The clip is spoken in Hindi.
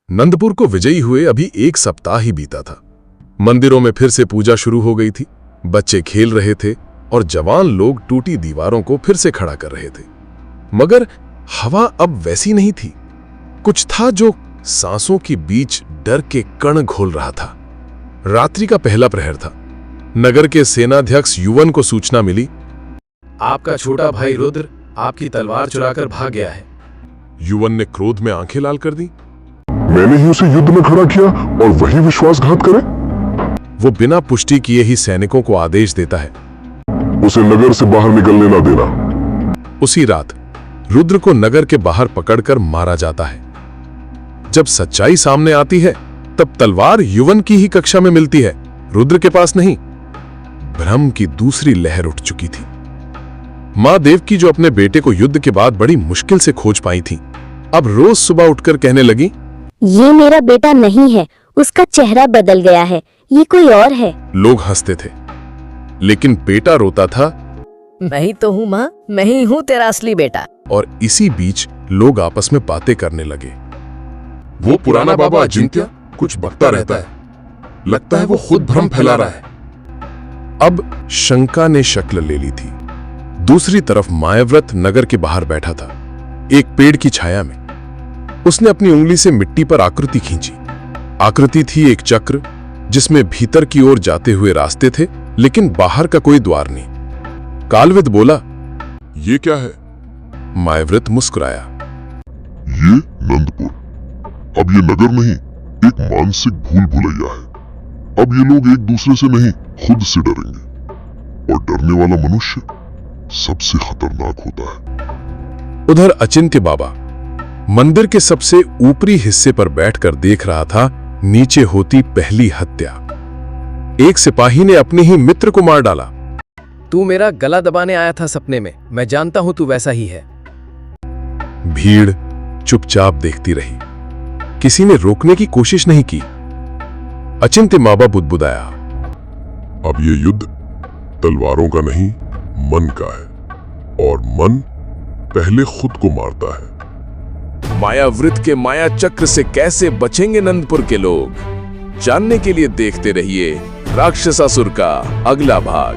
नंदपुर को विजयी हुए अभी 1 सप्ताह ही बीता था। मंदिरों में फिर से पूजा शुरू हो गई थी, बच्चे खेल रहे थे और जवान लोग टूटी दीवारों को फिर से खड़ा कर रहे थे। मगर हवा अब वैसी नहीं थी। कुछ था जो सांसों के बीच डर के कण घोल रहा था। रात्रि का पहला प्रहर था। नगर के सेनाध्यक्ष युवन को सूचना मिली, आपका छोटा भाई रुद्र आपकी तलवार चुराकर भाग गया है। युवन ने क्रोध में आंखें लाल कर दी। मैंने ही उसे युद्ध में खड़ा किया और वही विश्वासघात करे? वो बिना पुष्टि किए ही सैनिकों को आदेश देता है, उसे नगर से बाहर निकलने ना देना। उसी रात रुद्र को नगर के बाहर पकड़कर मारा जाता है। जब सच्चाई सामने आती है तब तलवार युवन की ही कक्षा में मिलती है, रुद्र के पास नहीं। भ्रम की दूसरी लहर उठ चुकी थी। मां देवकी, जो अपने बेटे को युद्ध के बाद बड़ी मुश्किल से खोज पाई थी, अब रोज सुबह उठकर कहने लगी, ये मेरा बेटा नहीं है, उसका चेहरा बदल गया है, ये कोई और है। लोग हंसते थे, लेकिन बेटा रोता था, मैं ही तो हूँ माँ, मैं ही हूँ तेरा असली बेटा। और इसी बीच लोग आपस में बातें करने लगे। वो पुराना बाबा अजिंत्य कुछ बकता रहता है, लगता है वो खुद भ्रम फैला रहा है। अब शंका ने शक्ल ले ली थी। दूसरी तरफ मायाव्रत नगर के बाहर बैठा था, एक पेड़ की छाया में। उसने अपनी उंगली से मिट्टी पर आकृति खींची। आकृति थी एक चक्र, जिसमें भीतर की ओर जाते हुए रास्ते थे, लेकिन बाहर का कोई द्वार नहीं। कालविद बोला, ये क्या है? मायाव्रत मुस्कुराया, ये नंदपुर। अब ये नगर नहीं, एक मानसिक भूल भुलैया है। अब ये लोग एक दूसरे से नहीं, खुद से डरेंगे, और डरने वाला मनुष्य सबसे खतरनाक होता है। उधर अचिंत्य बाबा मंदिर के सबसे ऊपरी हिस्से पर बैठकर देख रहा था नीचे होती पहली हत्या। एक सिपाही ने अपने ही मित्र को मार डाला। तू मेरा गला दबाने आया था सपने में, मैं जानता हूं तू वैसा ही है। भीड़ चुपचाप देखती रही, किसी ने रोकने की कोशिश नहीं की। अचिंत्य बाबा बुदबुदाया, अब ये युद्ध तलवारों का नहीं, मन का है, और मन पहले खुद को मारता है। मायाव्रत के माया चक्र से कैसे बचेंगे नंदपुर के लोग, जानने के लिए देखते रहिए राक्षसासुर का अगला भाग।